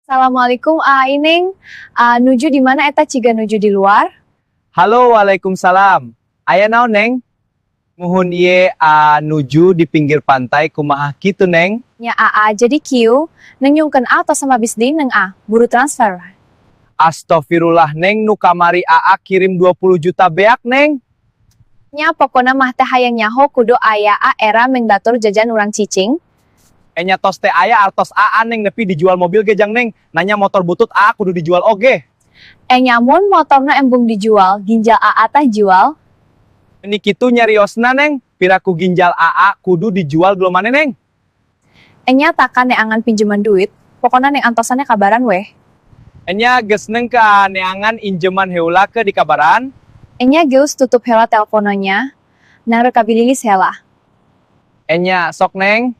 Assalamualaikum, Ining. Nuju di mana eta ciga nuju di luar? Halo, waalaikumsalam. Aya naon, Neng? Muhun ieu nuju di pinggir pantai kumaha kitu, Neng? Nya jadi kieu, neng nyungkeun tos sama bisding neng buru transfer. Astagfirullah, Neng, nu kamari kirim 20 juta beak, Neng. Nya pokona mah teh hayang nyaho kudu aya era mengdatur jajan urang cicing. Enya tos teh aya artos Neng, nepi dijual mobil gejang, Neng. Nanya motor butut kudu dijual oge. Nyamun motorna embung dijual, ginjal teh jual. Ini kitu nyariosna, Neng. Piraku ginjal kudu dijual dulu mana, Neng? Enya takan neangan pinjaman duit, pokona neng antosannya kabaran weh. Enya geus neng ke neangan injeman heula ke di kabaran. Enya geus tutup heula teleponnya, nang rekabilis heula. Enya sok, Neng.